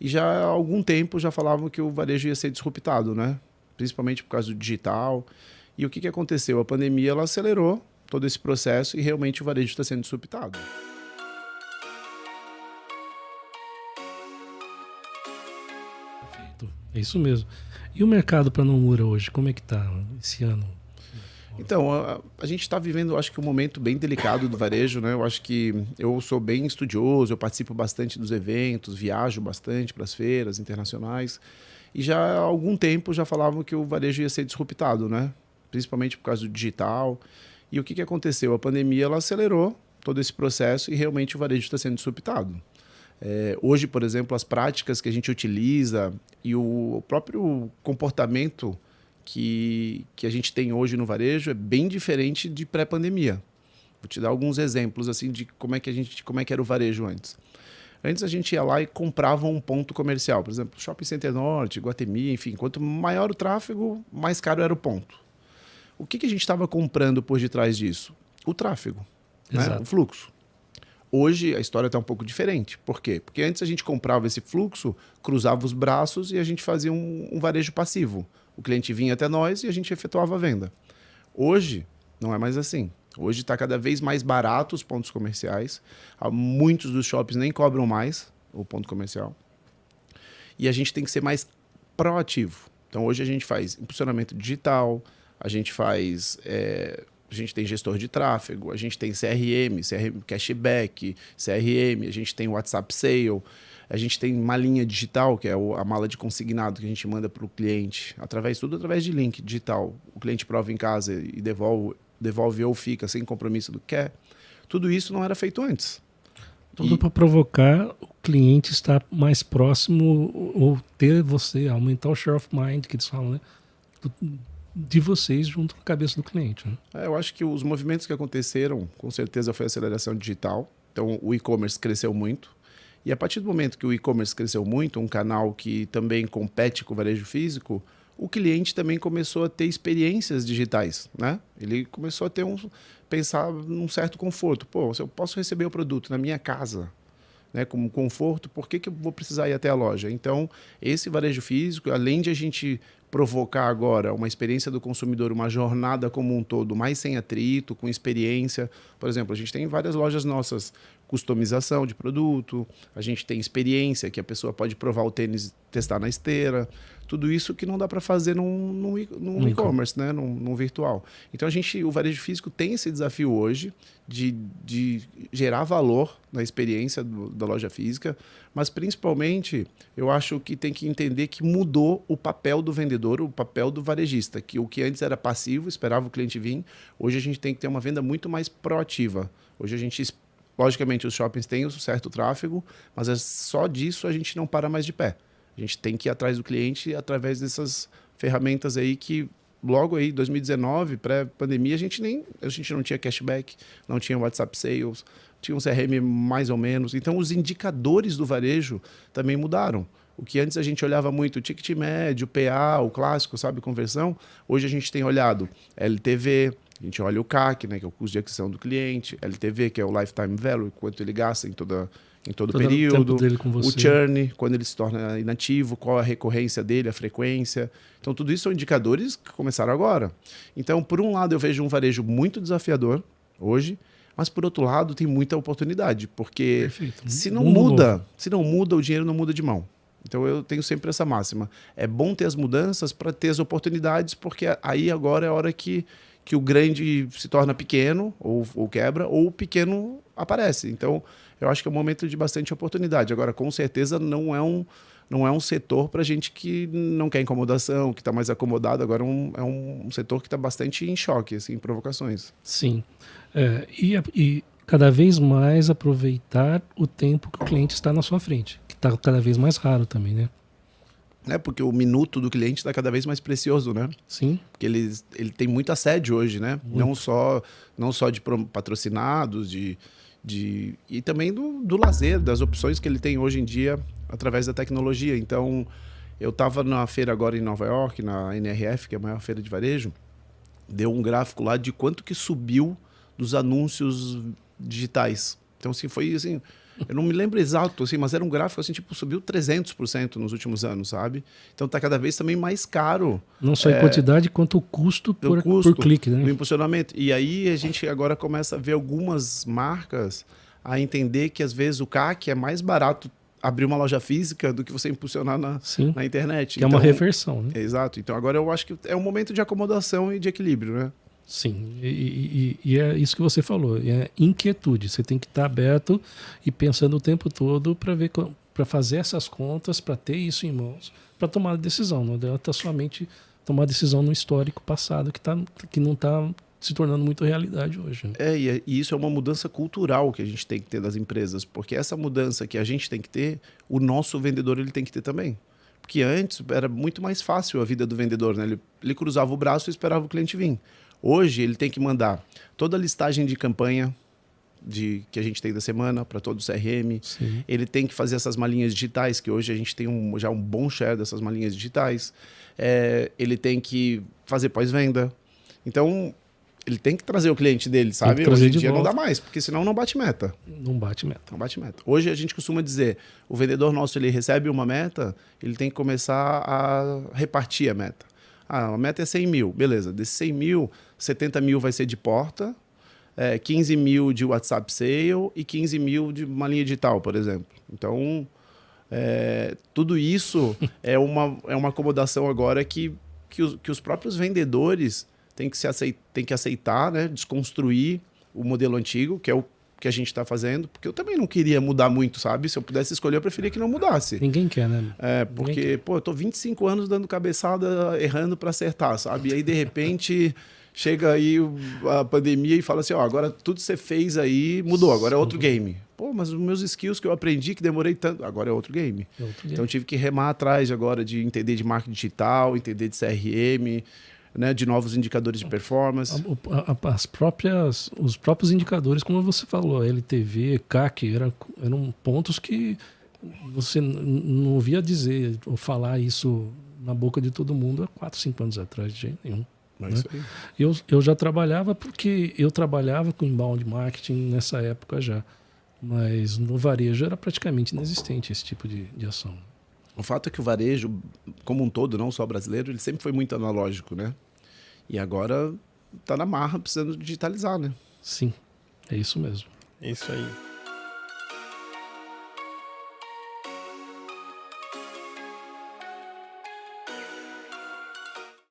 E já há algum tempo já falavam que o varejo ia ser disruptado, né? Principalmente por causa do digital. E o que aconteceu? A pandemia ela acelerou todo esse processo e realmente o varejo está sendo disruptado. Perfeito. É isso mesmo. E o mercado para Nomura hoje, como é que está esse ano? Então, a gente está vivendo, acho que, um momento bem delicado do varejo, né? Eu acho que eu sou bem estudioso, eu participo bastante dos eventos, viajo bastante para as feiras internacionais. E já há algum tempo já falavam que o varejo ia ser disruptado, né? Principalmente por causa do digital. E o que aconteceu? A pandemia ela acelerou todo esse processo e realmente o varejo está sendo disruptado. Hoje, por exemplo, as práticas que a gente utiliza e o próprio comportamento que a gente tem hoje no varejo é bem diferente de pré-pandemia. Vou te dar alguns exemplos assim de como é que era o varejo antes. Antes a gente ia lá e comprava um ponto comercial, por exemplo, Shopping Center Norte, Iguatemi, enfim, quanto maior o tráfego, mais caro era o ponto. O que a gente estava comprando por detrás disso? O tráfego, né? O fluxo. Hoje a história está um pouco diferente. Por quê? Porque antes a gente comprava esse fluxo, cruzava os braços e a gente fazia um varejo passivo. O cliente vinha até nós e a gente efetuava a venda. Hoje não é mais assim. Hoje está cada vez mais barato os pontos comerciais. Muitos dos shoppings nem cobram mais o ponto comercial. E a gente tem que ser mais proativo. Então hoje a gente faz impulsionamento digital, a gente tem gestor de tráfego, a gente tem CRM cashback, CRM, a gente tem WhatsApp Sale, a gente tem malinha digital, que é a mala de consignado que a gente manda para o cliente, tudo através de link digital. O cliente prova em casa e devolve ou fica sem compromisso do que quer. Tudo isso não era feito antes. Tudo para provocar o cliente estar mais próximo ou ter aumentar o share of mind, que eles falam, né? De vocês junto com a cabeça do cliente. Né? Eu acho que os movimentos que aconteceram, com certeza, foi a aceleração digital. Então, o e-commerce cresceu muito. E a partir do momento que o e-commerce cresceu muito, um canal que também compete com o varejo físico, o cliente também começou a ter experiências digitais, né? Ele começou a pensar num certo conforto. Pô, se eu posso receber o produto na minha casa, né, como conforto, por que eu vou precisar ir até a loja? Então, esse varejo físico, além de a gente provocar agora uma experiência do consumidor, uma jornada como um todo, mais sem atrito, com experiência. Por exemplo, a gente tem várias lojas nossas, customização de produto, a gente tem experiência, que a pessoa pode provar o tênis, testar na esteira, tudo isso que não dá para fazer num e-commerce, né? num virtual. Então, o varejo físico tem esse desafio hoje de gerar valor na experiência da loja física, mas principalmente eu acho que tem que entender que mudou o papel do vendedor, o papel do varejista, que o que antes era passivo, esperava o cliente vir, hoje a gente tem que ter uma venda muito mais proativa. Hoje logicamente os shoppings têm um certo tráfego, mas só disso a gente não para mais de pé. A gente tem que ir atrás do cliente através dessas ferramentas aí que logo aí, 2019, pré-pandemia, a gente não tinha cashback, não tinha WhatsApp Sales, tinha um CRM mais ou menos. Então, os indicadores do varejo também mudaram. O que antes a gente olhava muito, o ticket médio, o PA, o clássico, sabe, conversão. Hoje a gente tem olhado LTV, a gente olha o CAC, né, que é o custo de aquisição do cliente, LTV, que é o Lifetime Value, quanto ele gasta em todo o período, o churn, quando ele se torna inativo, qual a recorrência dele, a frequência. Então, tudo isso são indicadores que começaram agora. Então, por um lado, eu vejo um varejo muito desafiador hoje, mas, por outro lado, tem muita oportunidade, porque se não muda, o dinheiro não muda de mão. Então, eu tenho sempre essa máxima. É bom ter as mudanças para ter as oportunidades, porque aí agora é a hora que o grande se torna pequeno, ou quebra, ou o pequeno aparece. Então, eu acho que é um momento de bastante oportunidade. Agora, com certeza, não é um setor para gente que não quer incomodação, que está mais acomodado. Agora é um setor que está bastante em choque, assim, em provocações. Sim. E cada vez mais aproveitar o tempo que o cliente está na sua frente, que está cada vez mais raro também, né? Porque o minuto do cliente está cada vez mais precioso, né? Sim. Porque ele tem muito assédio hoje, né? Não só de patrocinados, e também do lazer, das opções que ele tem hoje em dia através da tecnologia. Então, eu estava na feira agora em Nova York, na NRF, que é a maior feira de varejo, deu um gráfico lá de quanto que subiu dos anúncios digitais. Então, assim, foi assim, Eu não me lembro exato, assim, mas era um gráfico assim, tipo, subiu 300% nos últimos anos, sabe? Então tá cada vez também mais caro. Não só em quantidade, quanto o custo por clique, né? Do impulsionamento. E aí a gente agora começa a ver algumas marcas a entender que às vezes o CAC é mais barato abrir uma loja física do que você impulsionar na internet. Que é uma reversão, né? Exato. Então agora eu acho que é um momento de acomodação e de equilíbrio, né? Sim, e é isso que você falou, é inquietude. Você tem que estar aberto e pensando o tempo todo para fazer essas contas, para ter isso em mãos, para tomar a decisão. Não adianta somente tomar decisão no histórico passado que não está se tornando muito realidade hoje. Né? E isso é uma mudança cultural que a gente tem que ter das empresas, porque essa mudança que a gente tem que ter, o nosso vendedor ele tem que ter também. Porque antes era muito mais fácil a vida do vendedor, né? Ele cruzava o braço e esperava o cliente vir. Hoje ele tem que mandar toda a listagem de campanha que a gente tem da semana para todo o CRM. Sim. Ele tem que fazer essas malinhas digitais, que hoje a gente tem já um bom share dessas malinhas digitais. Ele tem que fazer pós-venda. Então, ele tem que trazer o cliente dele, sabe? Hoje em dia não dá mais, porque senão não bate meta. Não bate meta. Não bate meta. Hoje a gente costuma dizer, o vendedor nosso ele recebe uma meta, ele tem que começar a repartir a meta. A meta é 100 mil, beleza. Desses 100 mil, 70 mil vai ser de porta, 15 mil de WhatsApp Sale e 15 mil de uma linha digital, por exemplo. Então, tudo isso é uma acomodação agora que os próprios vendedores têm que aceitar, né? Desconstruir o modelo antigo, que é o que a gente está fazendo, porque eu também não queria mudar muito, sabe? Se eu pudesse escolher, eu preferia que não mudasse. Ninguém quer, né? Porque, eu tô 25 anos dando cabeçada, errando para acertar, sabe? E aí, de repente, chega aí a pandemia e fala assim, agora tudo que você fez aí mudou, agora é outro game. Mas os meus skills que eu aprendi, que demorei tanto, agora é outro game. Então, eu tive que remar atrás agora de entender de marketing digital, entender de CRM, né, de novos indicadores de performance. Os próprios indicadores, como você falou, LTV, CAC, eram pontos que você não ouvia dizer ou falar isso na boca de todo mundo há 4, 5 anos atrás, de jeito nenhum. Né? Eu já trabalhava porque eu trabalhava com inbound marketing nessa época já, mas no varejo era praticamente inexistente esse tipo de ação. O fato é que o varejo, como um todo, não só brasileiro, ele sempre foi muito analógico, né? E agora está na marra, precisando digitalizar, né? Sim, é isso mesmo. É isso aí.